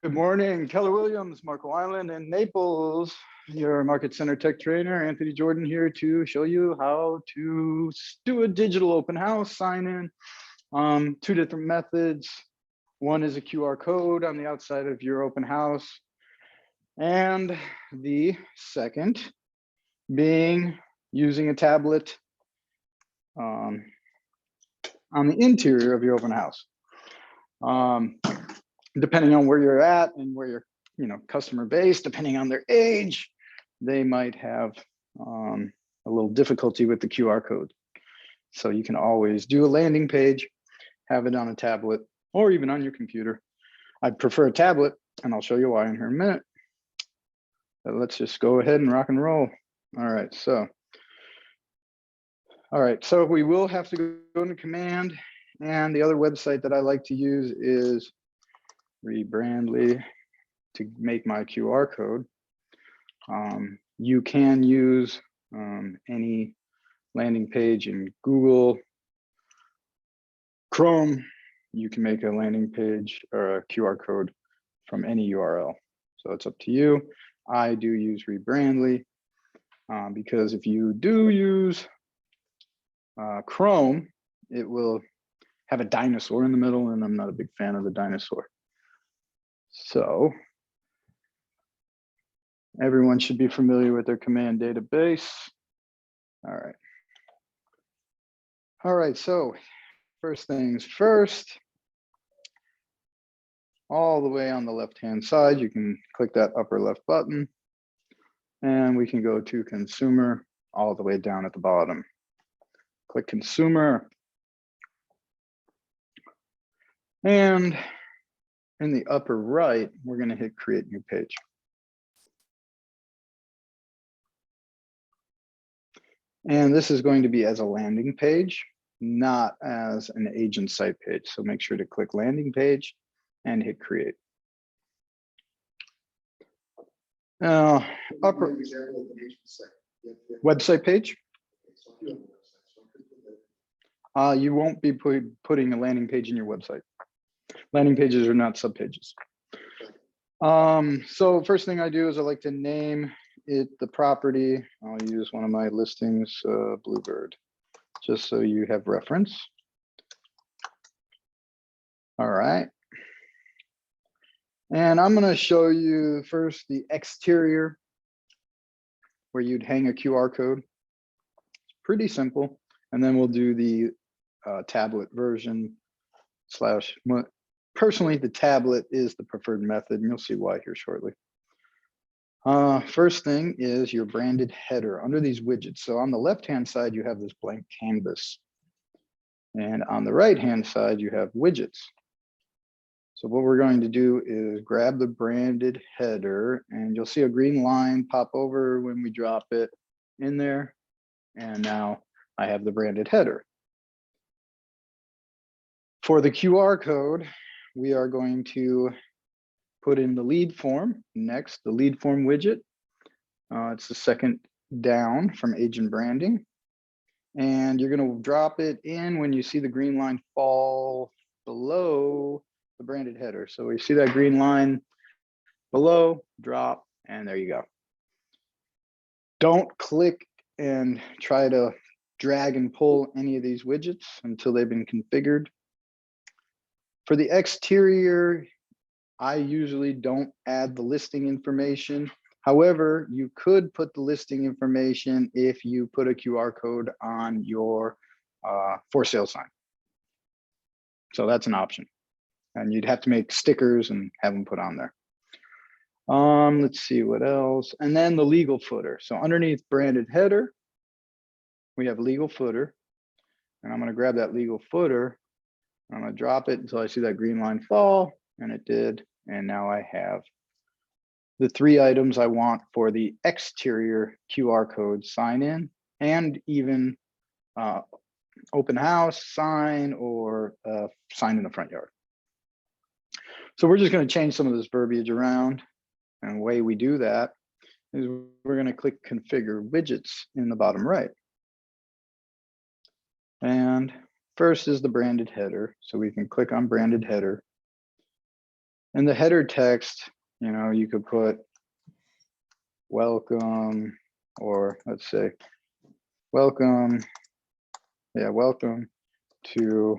Good morning, Keller Williams, Marco Island, and Naples. Your Market Center Tech Trainer, Anthony Jordan, here to show you how to do a digital open house sign in. Two different methods. One is a QR code on the outside of your open house. And the second being using a tablet on the interior of your open house. Depending on where you're at and where your customer base, depending on their age, they might have a little difficulty with the QR code. So you can always do a landing page, have it on a tablet, or even on your computer. I'd prefer a tablet, and I'll show you why in here in a minute. But let's just go ahead and rock and roll. All right, so we will have to go into command, and the other website that I like to use is Rebrandly to make my QR code. You can use any landing page in Google Chrome. You can make a landing page or a QR code from any URL. So it's up to you. I do use Rebrandly because if you do use Chrome, it will have a dinosaur in the middle, and I'm not a big fan of the dinosaur. So everyone should be familiar with their command database. All right, so first things first, all the way on the left-hand side, you can click that upper left button, and we can go to consumer all the way down at the bottom. Click consumer. And in the upper right, we're going to hit create new page. And this is going to be as a landing page, not as an agent site page. So make sure to click landing page and hit create. Now, upper website page. You won't be putting a landing page in your website. Landing pages are not subpages. So first thing I do is I like to name it the property. I'll use one of my listings, Bluebird, just so you have reference. All right. And I'm going to show you first the exterior where you'd hang a QR code. It's pretty simple. And then we'll do the tablet version / personally, the tablet is the preferred method, and you'll see why here shortly. First thing is your branded header under these widgets. So on the left-hand side, you have this blank canvas. And on the right-hand side, you have widgets. So what we're going to do is grab the branded header, and you'll see a green line pop over when we drop it in there. And now I have the branded header. For the QR code, we are going to put in the lead form next, the lead form widget. It's the second down from agent branding. And you're going to drop it in when you see the green line fall below the branded header. So we see that green line below, drop, and there you go. Don't click and try to drag and pull any of these widgets until they've been configured. For the exterior, I usually don't add the listing information. However, you could put the listing information if you put a QR code on your for sale sign. So that's an option. And you'd have to make stickers and have them put on there. Let's see what else. And then the legal footer. So underneath branded header, we have legal footer. And I'm going to grab that legal footer. I'm going to drop it until I see that green line fall, and it did. And now I have the 3 items I want for the exterior QR code sign in, and even open house sign or sign in the front yard. So we're just going to change some of this verbiage around. And the way we do that is we're going to click configure widgets in the bottom right. And first is the branded header. So we can click on branded header. And the header text, you know, you could put welcome, or let's say welcome, yeah, welcome to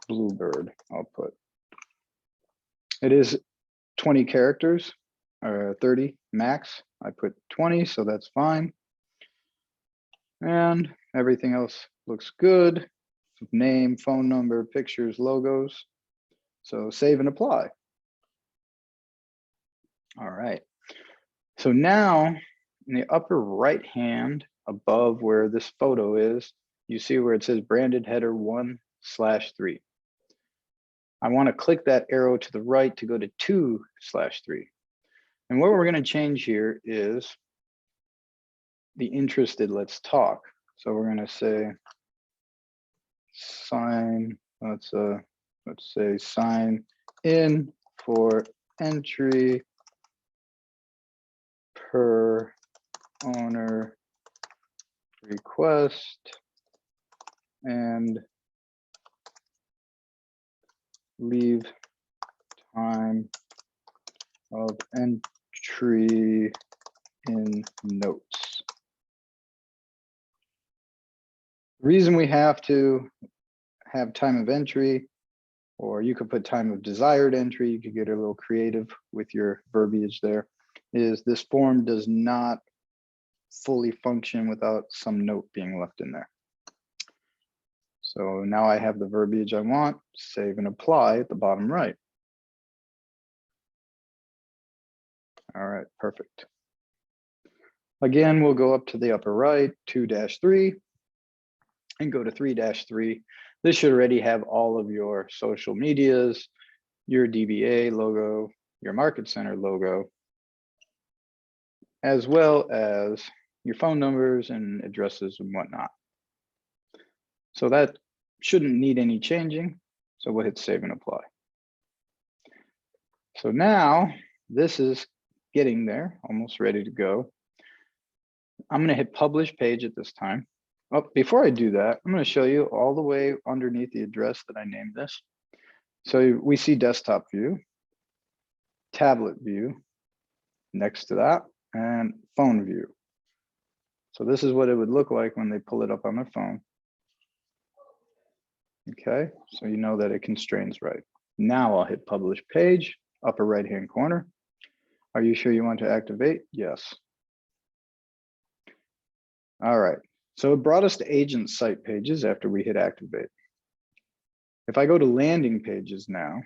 Bluebird. I'll put, it is 20 characters or 30 max. I put 20, so that's fine. And everything else looks good. Name, phone number, pictures, logos. So save and apply. All right. So now in the upper right hand above where this photo is, you see where it says branded header 1/3. I want to click that arrow to the right to go to 2/3. And what we're going to change here is the interested let's talk. So we're going to say sign, let's say sign in for entry per owner request and leave time of entry in notes. The reason we have to have time of entry, or you could put time of desired entry, you could get a little creative with your verbiage there, is this form does not fully function without some note being left in there. So now I have the verbiage I want, save and apply at the bottom right. All right, perfect. Again, we'll go up to the upper right, 2-3, and go to 3-3. This should already have all of your social medias, your DBA logo, your Market Center logo, as well as your phone numbers and addresses and whatnot. So that shouldn't need any changing. So we'll hit save and apply. So now this is getting there, almost ready to go. I'm gonna hit publish page at this time. Oh, before I do that, I'm gonna show you all the way underneath the address that I named this. So we see desktop view, tablet view next to that, and phone view. So this is what it would look like when they pull it up on their phone. Okay, so you know that it constrains right. Now I'll hit publish page, upper right-hand corner. Are you sure you want to activate? Yes. All right, so it brought us to agent site pages after we hit activate. If I go to landing pages now,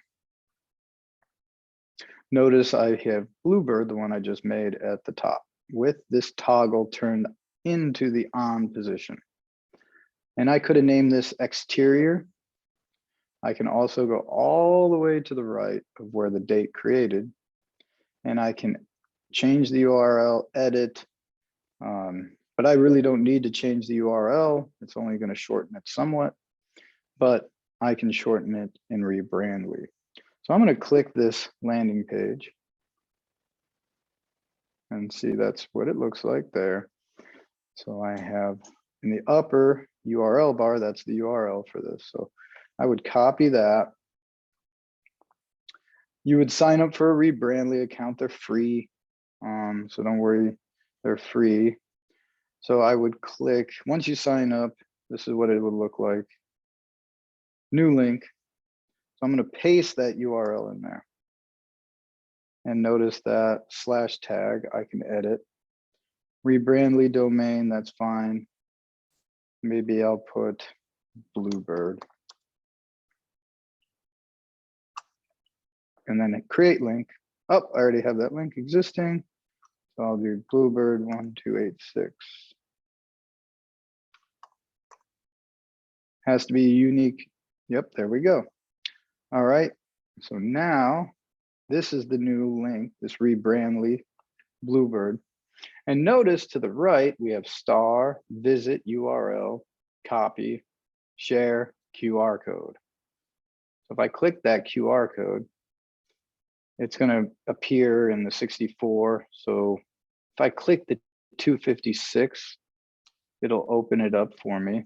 notice I have Bluebird, the one I just made, at the top with this toggle turned into the on position. And I could have named this exterior. I can also go all the way to the right of where the date created, and I can change the URL, edit, but I really don't need to change the URL. It's only going to shorten it somewhat, but I can shorten it in Rebrandly. So I'm going to click this landing page and see that's what it looks like there. So I have in the upper URL bar, that's the URL for this. So I would copy that. You would sign up for a Rebrandly account. They're free. So don't worry, they're free. So I would click, once you sign up, this is what it would look like. New link. So I'm going to paste that URL in there. And notice that /tag, I can edit. Rebrandly domain, that's fine. Maybe I'll put Bluebird. And then create link. Oh, I already have that link existing. So I'll do Bluebird 1286. Has to be unique. Yep, there we go. All right, so now this is the new link, this Rebrandly Bluebird. And notice to the right, we have star, visit, URL, copy, share, QR code. So if I click that QR code, it's going to appear in the 64. So if I click the 256, it'll open it up for me.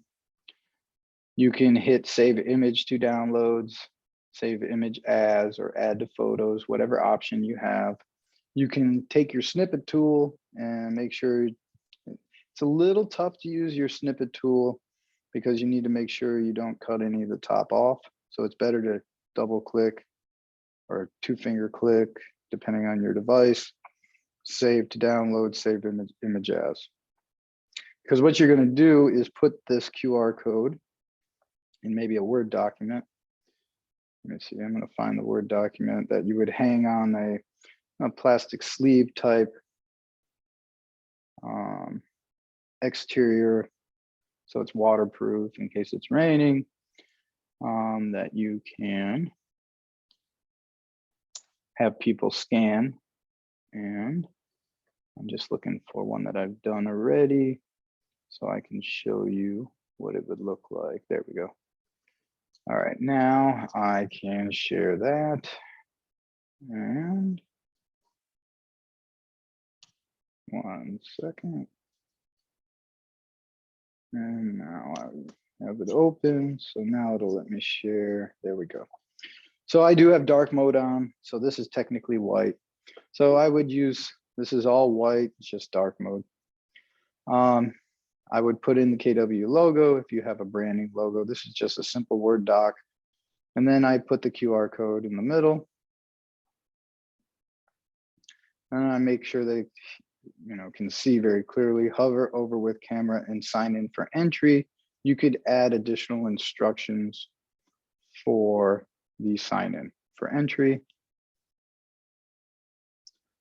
You can hit save image to downloads, save image as, or add to photos, whatever option you have. You can take your snippet tool and make sure it's a little tough to use your snippet tool because you need to make sure you don't cut any of the top off. So it's better to double click or 2-finger click, depending on your device, save to download, save image as. Because what you're going to do is put this QR code in maybe a Word document. Let me see, I'm going to find the Word document that you would hang on a plastic sleeve type exterior, so it's waterproof in case it's raining, that you can have people scan. And I'm just looking for one that I've done already so I can show you what it would look like. There we go. All right, now I can share that. And 1 second. And now I have it open. So now it'll let me share. There we go. So I do have dark mode on. So this is technically white. So I would use, this is all white, it's just dark mode. I would put in the KW logo if you have a branding logo. This is just a simple Word doc. And then I put the QR code in the middle. And I make sure they can see very clearly. Hover over with camera and sign in for entry. You could add additional instructions for the sign in for entry.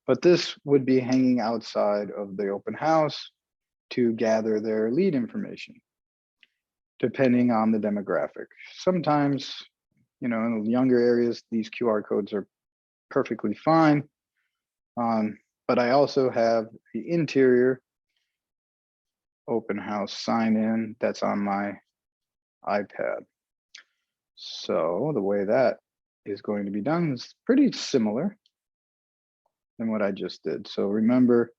But this would be hanging outside of the open house to gather their lead information, depending on the demographic. Sometimes, in the younger areas, these QR codes are perfectly fine. But I also have the interior open house sign in that's on my iPad. So the way that is going to be done is pretty similar than what I just did. So remember,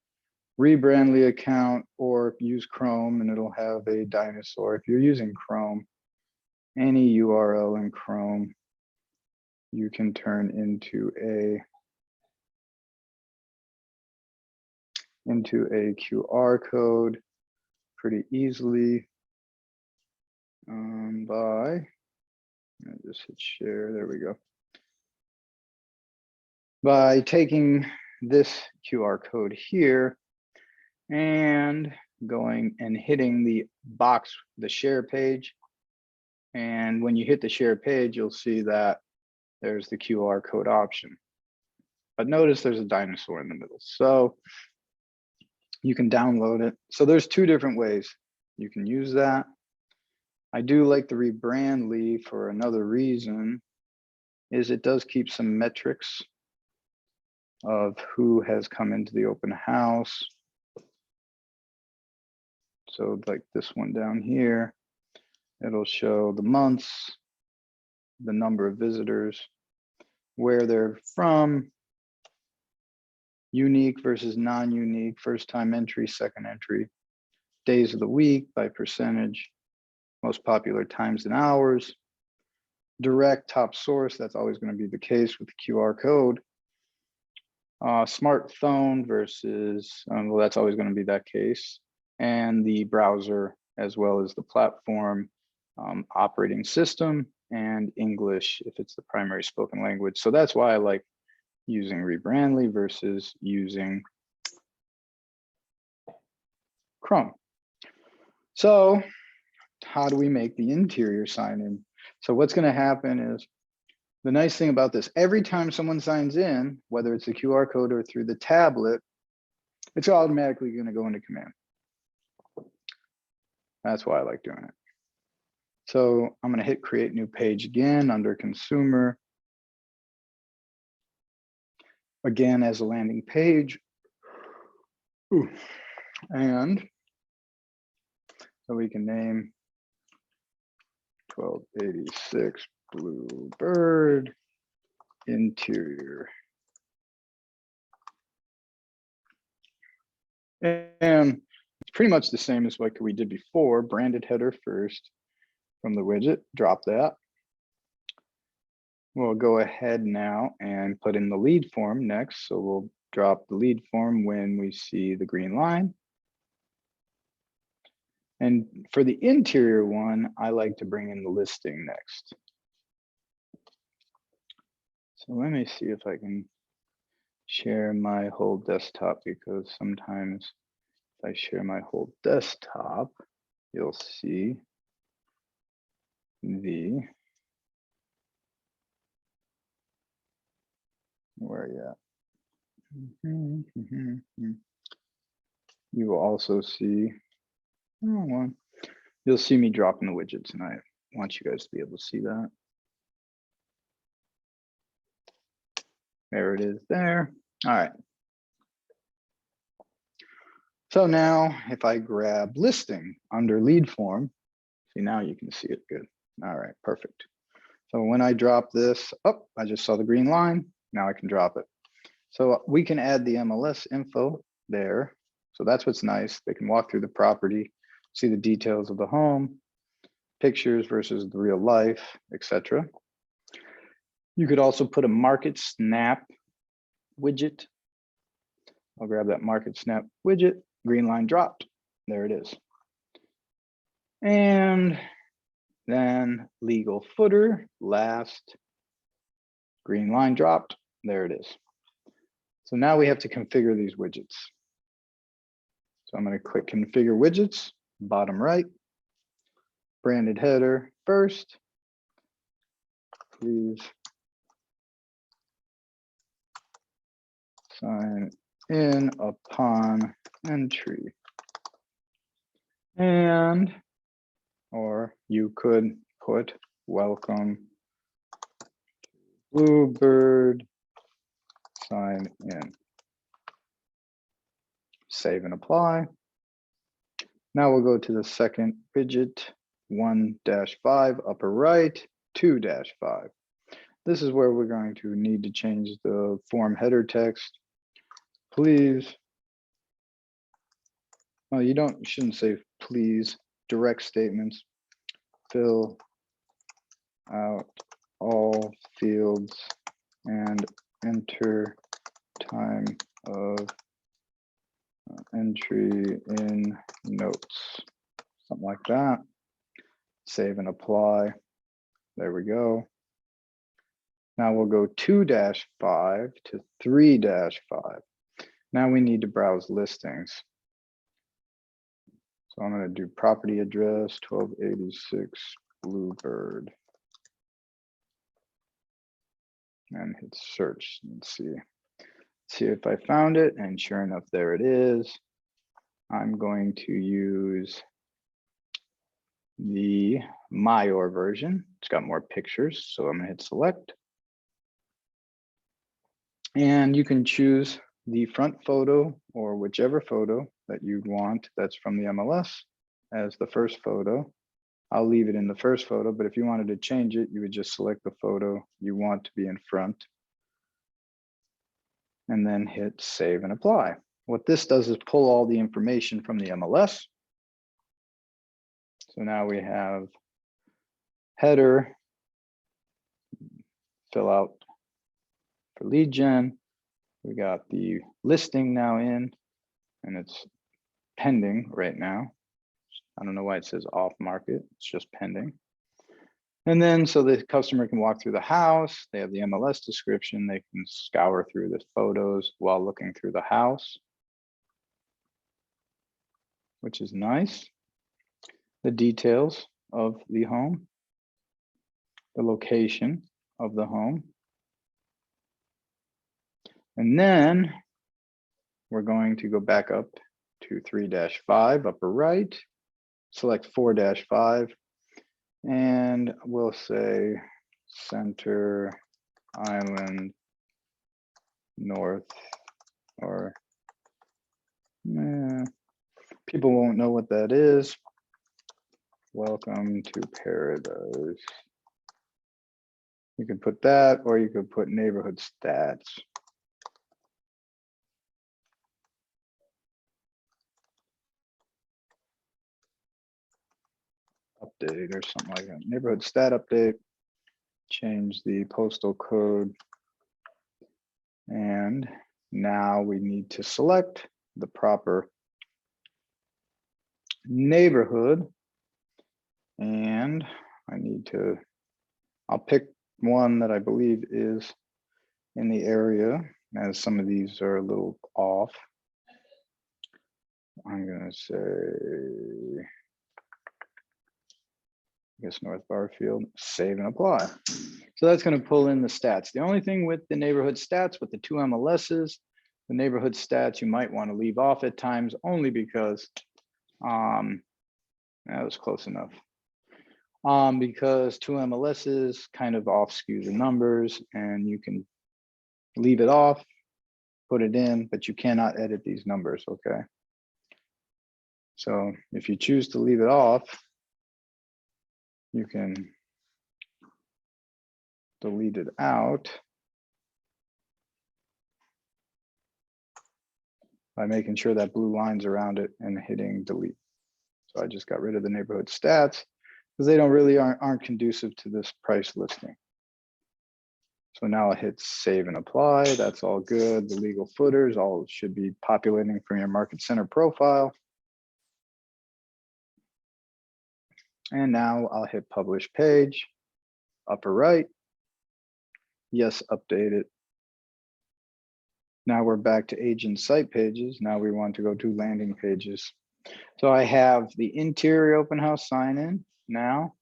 rebrandly account or use Chrome and it'll have a dinosaur. If you're using Chrome, any URL in Chrome, you can turn into a QR code pretty easily by, I just hit share, there we go. By taking this QR code here and going and hitting the box, the share page. And when you hit the share page, you'll see that there's the QR code option. But notice there's a dinosaur in the middle. So you can download it. So there's 2 different ways you can use that. I do like the rebrandly for another reason, is it does keep some metrics of who has come into the open house. So like this one down here, it'll show the months, the number of visitors, where they're from, unique versus non-unique, first time entry, second entry, days of the week by percentage, most popular times and hours, direct top source, that's always going to be the case with the QR code, smartphone versus, well, that's always going to be that case, and the browser as well as the platform, operating system, and English if it's the primary spoken language. So that's why I like using rebrandly versus using Chrome. So how do we make the interior sign in? So what's going to happen is, the nice thing about this, every time someone signs in, whether it's a QR code or through the tablet, it's automatically going to go into command. That's why I like doing it. So I'm going to hit create new page again under consumer. Again, as a landing page. Ooh. And so we can name 1286 Bluebird interior. And it's pretty much the same as what we did before. Branded header first from the widget, drop that. We'll go ahead now and put in the lead form next. So we'll drop the lead form when we see the green line. And for the interior one, I like to bring in the listing next. So let me see if I can share my whole desktop, because sometimes if I share my whole desktop, you'll see the, where are you at? You will also see, you'll see me dropping the widgets, and I want you guys to be able to see that. There it is there. All right. So now if I grab listing under lead form, see, now you can see it good. All right, perfect. So when I drop this, oh, I just saw the green line. Now I can drop it. So we can add the MLS info there. So that's what's nice. They can walk through the property, see the details of the home, pictures versus the real life, etc. You could also put a market snap widget. I'll grab that market snap widget, green line dropped. There it is. And then legal footer, last, green line dropped. There it is. So now we have to configure these widgets. So I'm going to click configure widgets, bottom right, branded header first. Please sign in upon entry. And, or you could put welcome Bluebird, sign in. Save and apply. Now we'll go to the second widget, 1-5 upper right, 2-5. This is where we're going to need to change the form header text. Please, well, you shouldn't say please, direct statements. Fill out all fields and enter time of entry in notes, something like that. Save and apply. There we go. Now we'll go 2-5 to 3-5. Now we need to browse listings. So I'm going to do property address 1286 Bluebird and hit search and see if I found it. And sure enough, there it is. I'm going to use the Mayor version. It's got more pictures, so I'm going to hit select. And you can choose the front photo or whichever photo that you want that's from the MLS as the first photo. I'll leave it in the first photo, but if you wanted to change it, you would just select the photo you want to be in front and then hit save and apply. What this does is pull all the information from the MLS. So now we have header, fill out for lead gen. We got the listing now in, and it's pending right now. I don't know why it says off market, it's just pending. And then so the customer can walk through the house, they have the MLS description, they can scour through the photos while looking through the house, which is nice. The details of the home, the location of the home. And then we're going to go back up to 3-5 upper right, select 4-5, and we'll say center island north, or people won't know what that is. Welcome to paradise. You could put that, or you could put neighborhood stats. Update or something like that. Neighborhood stat update. change the postal code. And now we need to select the proper neighborhood. And I'll pick one that I believe is in the area, as some of these are a little off. I'm gonna say, I guess North Barfield, save and apply. So that's gonna pull in the stats. The only thing with the neighborhood stats, with the 2 MLSs, the neighborhood stats you might wanna leave off at times, only because, that was close enough. Because 2 MLSs kind of off skew the numbers, and you can leave it off, put it in, but you cannot edit these numbers, okay? So if you choose to leave it off, you can delete it out by making sure that blue line's around it and hitting delete. So I just got rid of the neighborhood stats because they aren't conducive to this price listing. So now I hit save and apply. That's all good. The legal footers all should be populating from your market center profile. And now I'll hit publish page, upper right. Yes, update it. Now we're back to agent site pages. Now we want to go to landing pages. So I have the interior open house sign in now,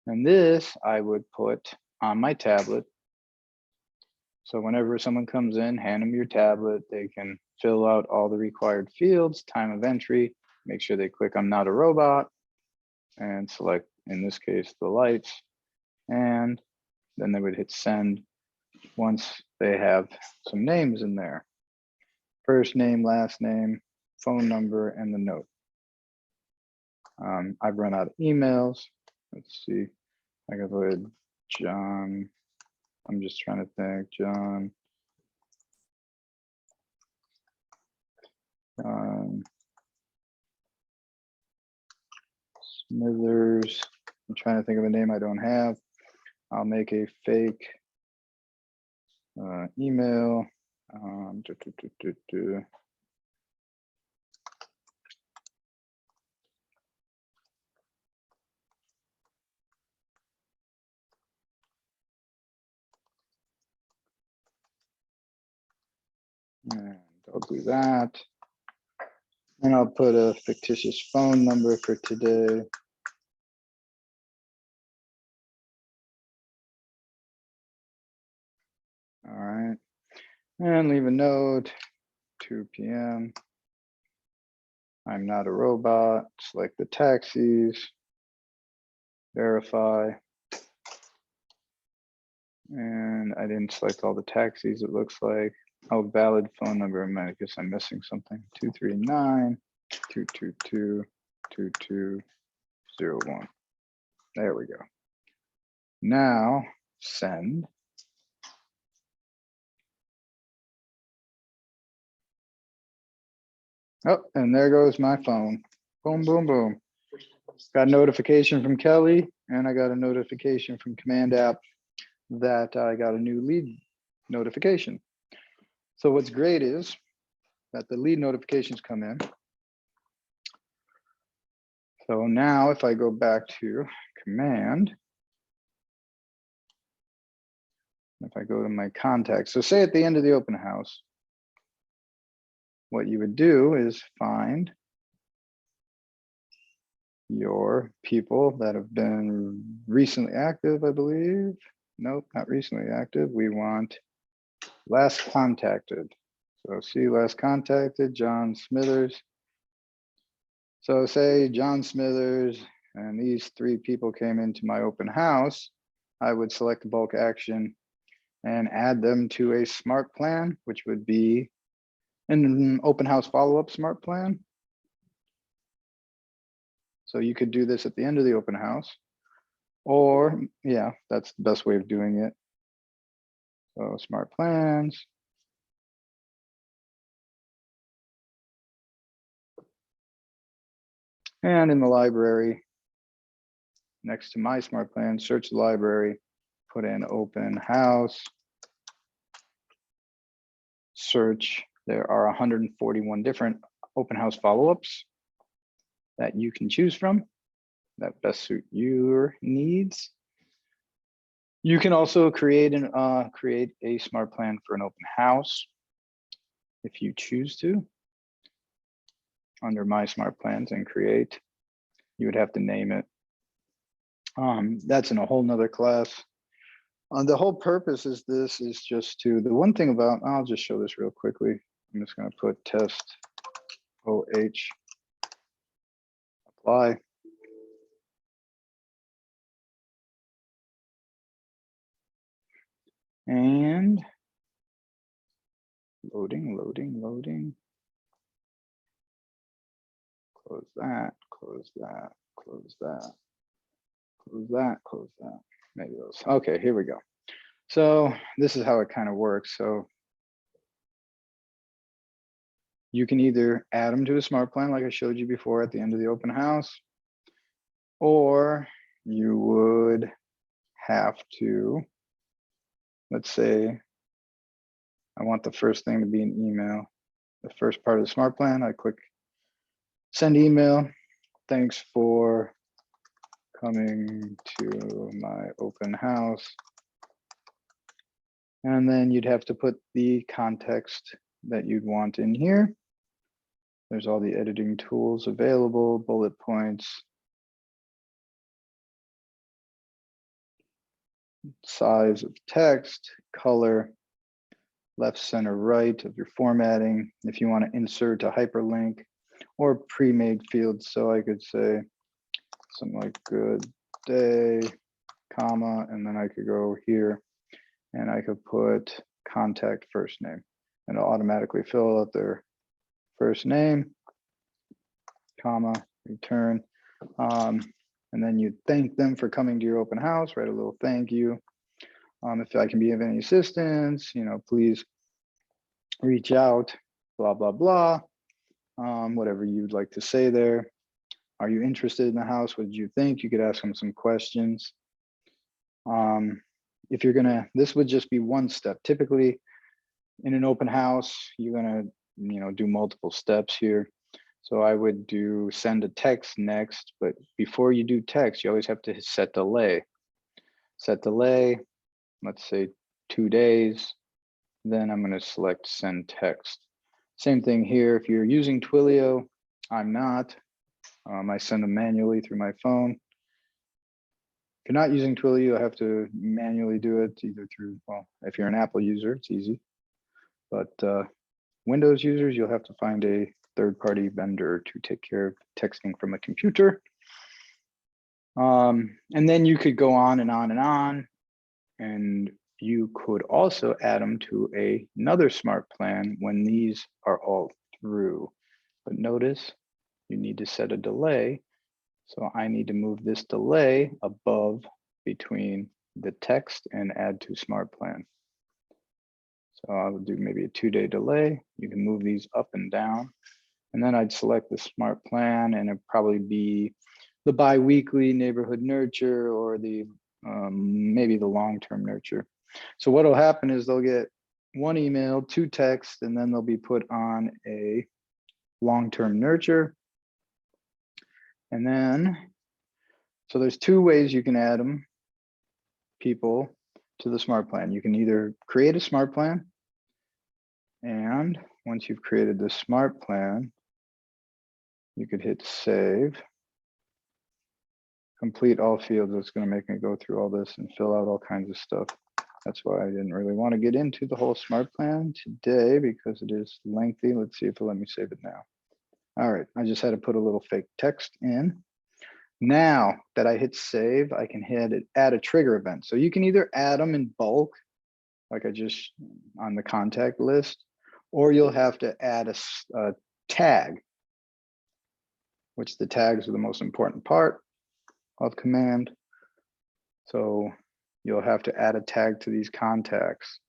and this I would put on my tablet. So whenever someone comes in, hand them your tablet, they can fill out all the required fields, time of entry, make sure they click I'm not a robot, and select, in this case, the lights, and then they would hit send once they have some names in there. First name, last name, phone number, and the note. I've run out of emails. Let's see, I can go ahead, John. I'm just trying to think, John. Smithers. I'm trying to think of a name I don't have. I'll make a fake email. And I'll do that. And I'll put a fictitious phone number for today. All right. And leave a note, 2 p.m. I'm not a robot. Select the taxis. Verify. And I didn't select all the taxis, it looks like. Oh, valid phone number. I guess I'm missing something. 239-222-2201. There we go. Now send. Oh, and there goes my phone. Boom, boom, boom. Got a notification from Kelly, and I got a notification from Command App that I got a new lead notification. So what's great is that the lead notifications come in. So now if I go back to command, if I go to my contacts, so say at the end of the open house, what you would do is find your people that have been recently active, I believe. Nope, not recently active. We want last contacted. So see last contacted, John Smithers. So say John Smithers and these 3 people came into my open house, I would select the bulk action and add them to a smart plan, which would be an open house follow-up smart plan. So you could do this at the end of the open house, or yeah, that's the best way of doing it. So smart plans. And in the library, next to my smart plan, search the library put in open house, search. There are 141 different open house follow-ups that you can choose from that best suit your needs. You can also create a smart plan for an open house if you choose to. Under my smart plans and create, you would have to name it. That's in a whole nother class. The whole purpose is just to, the one thing about, I'll just show this real quickly. I'm just gonna put test OH, apply. And loading. Close that, close that, close that, close that, close that. Maybe those. Okay, here we go. So this is how it kind of works. So you can either add them to a smart plan like I showed you before at the end of the open house, or you would have to, let's say, I want the first thing to be an email. The first part of the smart plan, I click send email. Thanks for coming to my open house. And then you'd have to put the context that you'd want in here. There's all the editing tools available, bullet points, size of text, color, left, center, right of your formatting. If you want to insert a hyperlink or pre-made fields, so I could say something like good day, comma, and then I could go here and I could put contact first name, and it'll automatically fill out their first name, comma, return. And then you thank them for coming to your open house, write a little thank you. If I can be of any assistance, please reach out, blah, blah, blah. Whatever you'd like to say there. Are you interested in the house? What did you think? You could ask them some questions. If you're gonna, this would just be one step. Typically in an open house, you're gonna, do multiple steps here. So I would do send a text next, but before you do text, you always have to set delay. Set delay, let's say 2 days. Then I'm gonna select send text. Same thing here. If you're using Twilio, I'm not. I send them manually through my phone. If you're not using Twilio, I have to manually do it either through, well, if you're an Apple user, it's easy. But Windows users, you'll have to find a third-party vendor to take care of texting from a computer. And then you could go on and on and on. And you could also add them to another smart plan when these are all through. But notice you need to set a delay. So I need to move this delay above between the text and add to smart plan. So I'll do maybe a 2-day delay. You can move these up and down. And then I'd select the smart plan, and it'd probably be the bi-weekly neighborhood nurture or the maybe the long-term nurture. So what'll happen is they'll get 1 email, 2 texts, and then they'll be put on a long-term nurture. And then, so there's 2 ways you can add them, people, to the smart plan. You can either create a smart plan, and once you've created the smart plan, you could hit save. Complete all fields. It's going to make me go through all this and fill out all kinds of stuff. That's why I didn't really want to get into the whole smart plan today because it is lengthy. Let's see if it'll let me save it now. All right, I just had to put a little fake text in. Now that I hit save, I can hit add a trigger event. So you can either add them in bulk, like I just on the contact list, or you'll have to add a tag, which the tags are the most important part of command. So you'll have to add a tag to these contacts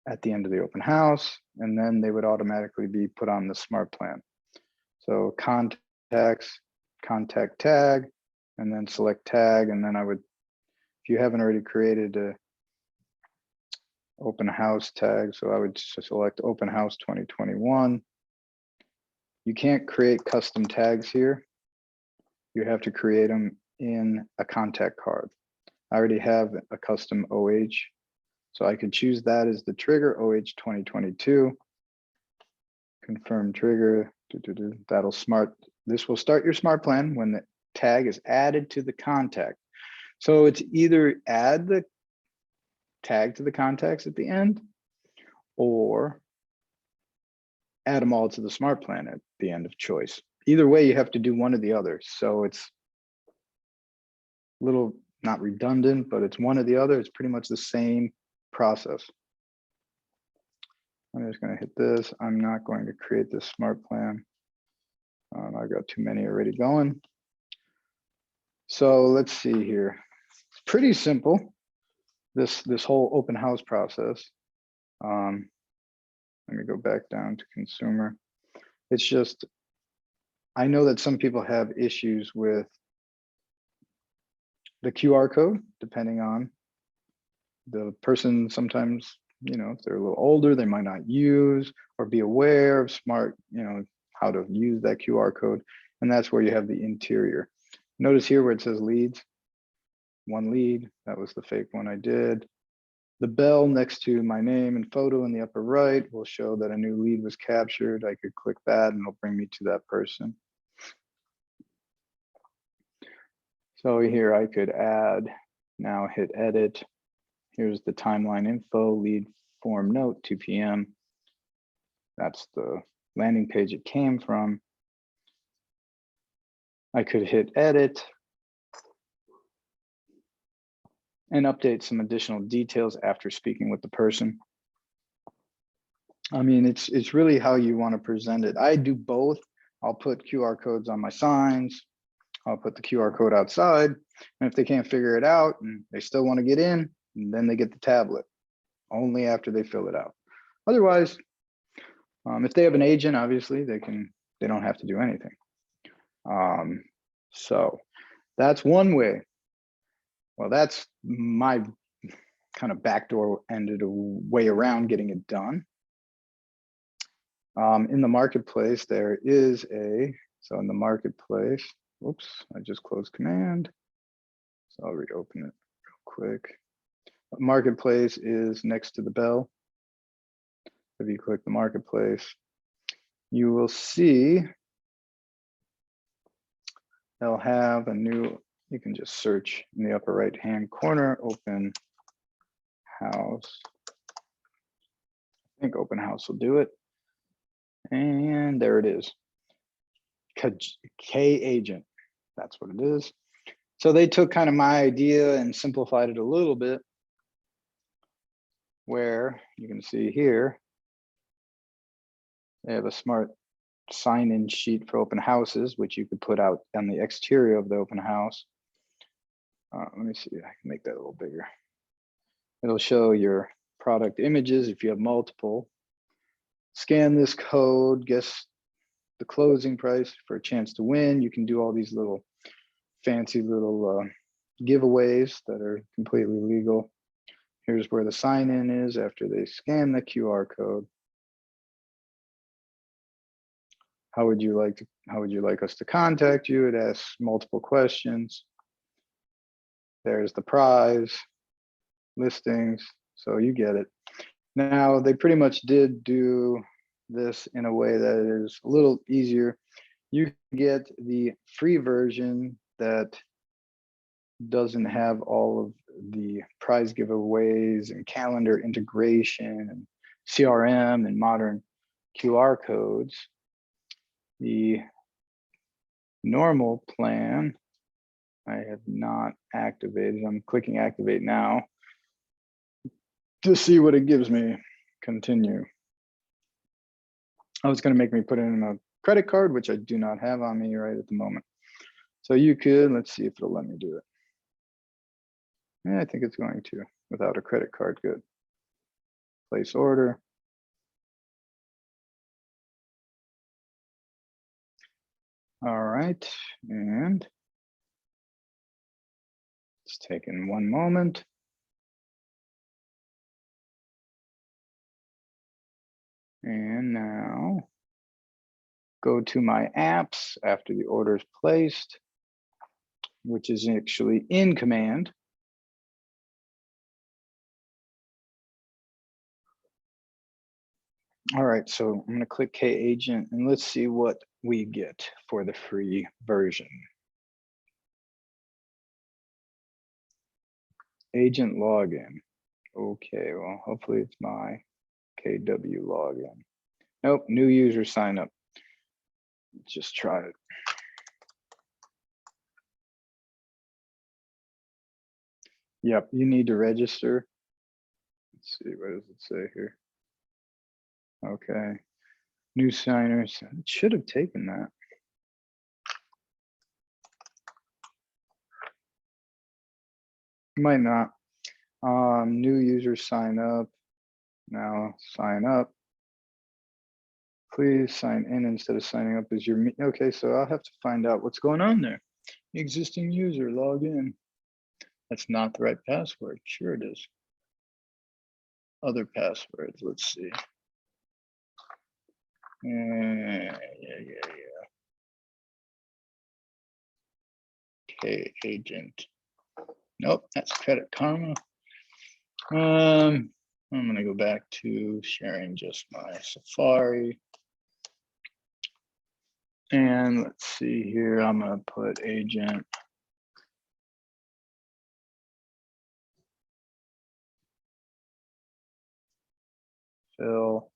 at the end of the open house, and then they would automatically be put on the smart plan. So contacts, contact tag, and then select tag, and then I would if you haven't already created a open house tag, so I would select open house 2021. You can't create custom tags here. You have to create them in a contact card. I already have a custom OH, so I could choose that as the trigger, OH 2022. Confirm trigger. That'll this will start your smart plan when the tag is added to the contact. So it's either add the tag to the contacts at the end or add them all to the smart plan at the end of choice. Either way, you have to do one or the other. So it's a little not redundant, but it's one or the other. It's pretty much the same process. I'm just going to hit this. I'm not going to create this smart plan. I've got too many already going. So let's see here. It's pretty simple. This whole open house process. Let me go back down to consumer. It's just, I know that some people have issues with the QR code, depending on the person. Sometimes, you know, if they're a little older, they might not use or be aware of how to use that QR code. And that's where you have the interior. Notice here where it says leads, one lead, that was the fake one I did. The bell next to my name and photo in the upper right will show that a new lead was captured. I could click that and it'll bring me to that person. So here I could add, now hit edit. Here's the timeline info, lead form note, 2 p.m. That's the landing page it came from. I could hit edit and update some additional details after speaking with the person. I mean, it's really how you want to present it. I do both. I'll put QR codes on my signs. I'll put the QR code outside. And if they can't figure it out and they still want to get in, then they get the tablet only after they fill it out. Otherwise, if they have an agent, obviously they don't have to do anything. So that's one way. Well, that's my kind of backdoor ended a way around getting it done. In the marketplace, there is so in the marketplace, whoops, I just closed command. So I'll reopen it real quick. Marketplace is next to the bell. If you click the marketplace, you will see they'll have a new, you can just search in the upper right hand corner, open house. I think open house will do it. And there it is. K agent, that's what it is. So they took kind of my idea and simplified it a little bit, where you can see here, they have a smart sign-in sheet for open houses, which you could put out on the exterior of the open house. Let me see, I can make that a little bigger. It'll show your product images if you have multiple. Scan this code, guess the closing price for a chance to win. You can do all these little fancy little giveaways that are completely legal. Here's where the sign-in is after they scan the QR code. How would you like us to contact you? It asks multiple questions. There's the prize, listings, so you get it. Now, they pretty much did do this in a way that is a little easier. You get the free version that doesn't have all of the prize giveaways and calendar integration and CRM and modern QR codes. The normal plan, I have not activated. I'm clicking activate now to see what it gives me. Continue. Oh, it's going to make me put in a credit card, which I do not have on me right at the moment. So you could, let's see if it'll let me do it. Yeah, I think it's going to without a credit card. Good. Place order. All right, and It's taking one moment. And now go to my apps after the order is placed, which is actually in command. All right, so I'm going to click K Agent and let's see what we get for the free version. Agent login. Okay, well, hopefully it's my KW login. Nope, new user sign up. Let's just try it. Yep, you need to register. Let's see, what does it say here? Okay, new signers. It should have taken that. Might not. New user sign up. Now sign up. Please sign in instead of signing up as your. Okay, so I'll have to find out what's going on there. Existing user, log in. That's not the right password. Sure it is. Other passwords, let's see. Yeah. K agent. Nope, that's Credit Karma. I'm gonna go back to sharing just my Safari. And let's see here, I'm gonna put agent. Fill.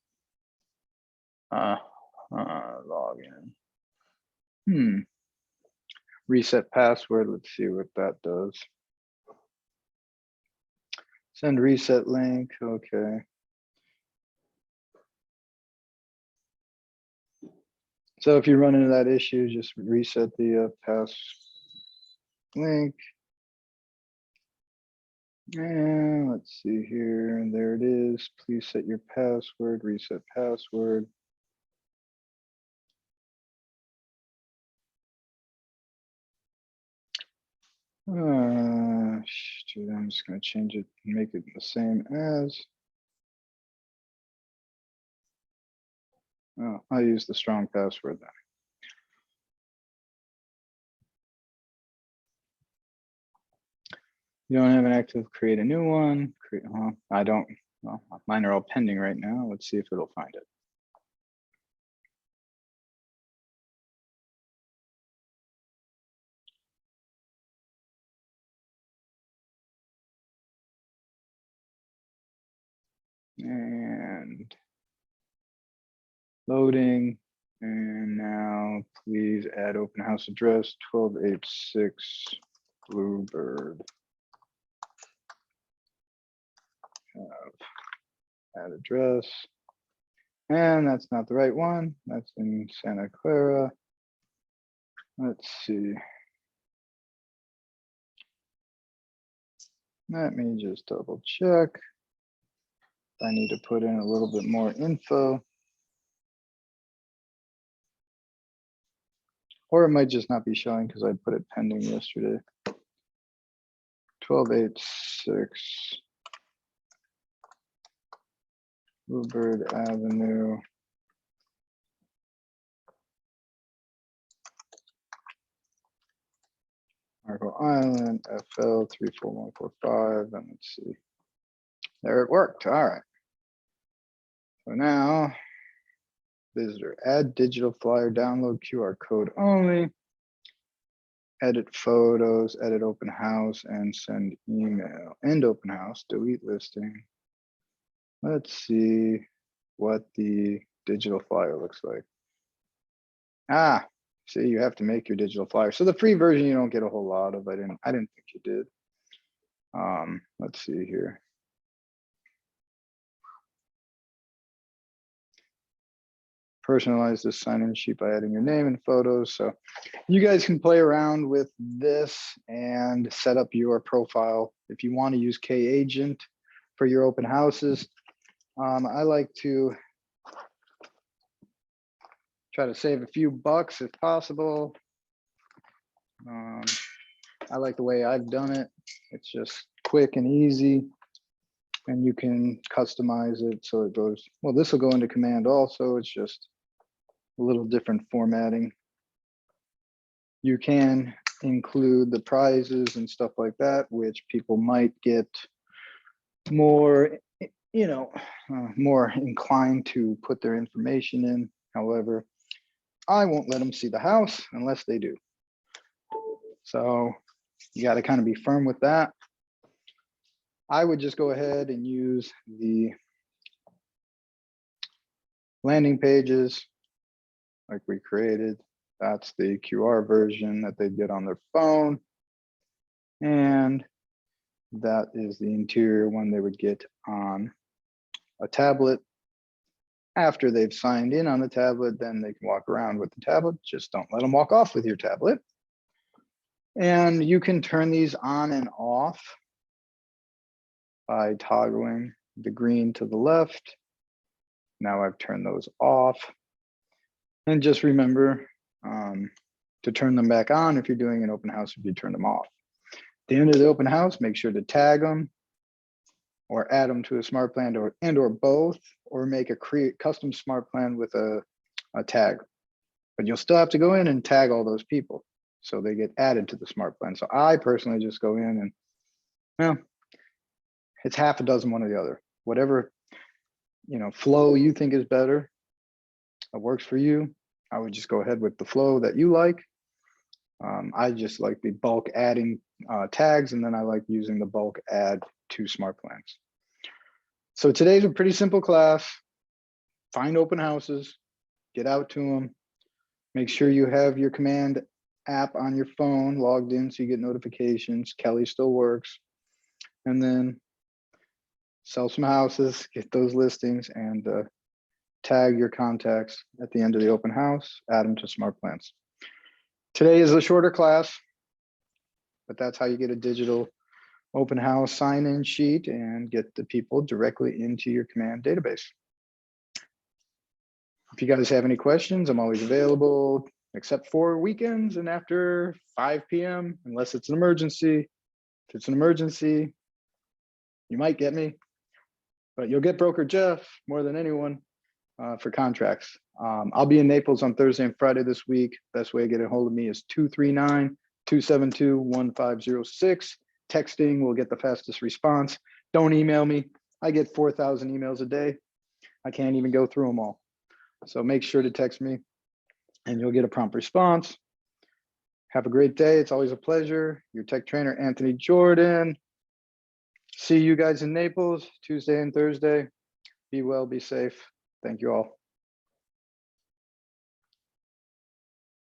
Login. Reset password. Let's see what that does. Send reset link. Okay. So if you run into that issue, just reset the pass link. And let's see here. And there it is. Please set your password. Reset password. I'm just going to change it and make it the same as. Oh, I'll use the strong password then. You don't have an active, create a new one. I don't, well, mine are all pending right now. Let's see if it'll find it. And loading. And now please add open house address 1286 Bluebird. Add address. And that's not the right one. That's in Santa Clara. Let's see. Let me just double check. I need to put in a little bit more info. Or it might just not be showing because I put it pending yesterday. 1286 Bluebird Avenue. Marco Island, FL 34145, and let's see. There it worked. All right. So now, visitor, add digital flyer, download QR code only, edit photos, edit open house, and send email. End open house, delete listing. Let's see what the digital flyer looks like. Ah, see, you have to make your digital flyer. So the free version you don't get a whole lot of. I didn't think you did. Let's see here. Personalize the sign-in sheet by adding your name and photos. So you guys can play around with this and set up your profile. If you want to use K Agent for your open houses, I like to try to save a few bucks if possible. I like the way I've done it. It's just quick and easy, and you can customize it so it goes, well, this will go into command also. It's just a little different formatting. You can include the prizes and stuff like that, which people might get more, more inclined to put their information in. However, I won't let them see the house unless they do. So you got to kind of be firm with that. I would just go ahead and use the landing pages like we created. That's the QR version that they get on their phone. And that is the interior one they would get on a tablet. After they've signed in on the tablet, then they can walk around with the tablet. Just don't let them walk off with your tablet. And you can turn these on and off by toggling the green to the left. Now I've turned those off. And just remember to turn them back on if you're doing an open house, if you turn them off. At the end of the open house, make sure to tag them or add them to a SmartPlan or both, or make a custom SmartPlan with a tag. But you'll still have to go in and tag all those people so they get added to the SmartPlan. So I personally just go in and, well, it's half a dozen, one or the other. Whatever flow you think is better, that works for you. I would just go ahead with the flow that you like. I just like the bulk adding tags, and then I like using the bulk add to SmartPlans. So today's a pretty simple class. Find open houses, get out to them. Make sure you have your command app on your phone logged in so you get notifications. Kelly still works. And then sell some houses, get those listings, and tag your contacts at the end of the open house, add them to SmartPlans. Today is a shorter class, but that's how you get a digital open house sign-in sheet and get the people directly into your command database. If you guys have any questions, I'm always available, except for weekends and after 5 p.m., unless it's an emergency. If it's an emergency, you might get me, but you'll get Broker Jeff more than anyone for contracts. I'll be in Naples on Thursday and Friday this week. Best way to get a hold of me is 239-272-1506. Texting will get the fastest response. Don't email me. I get 4,000 emails a day. I can't even go through them all. So make sure to text me and you'll get a prompt response. Have a great day. It's always a pleasure. Your tech trainer, Anthony Jordan. See you guys in Naples Tuesday and Thursday. Be well, be safe. Thank you all.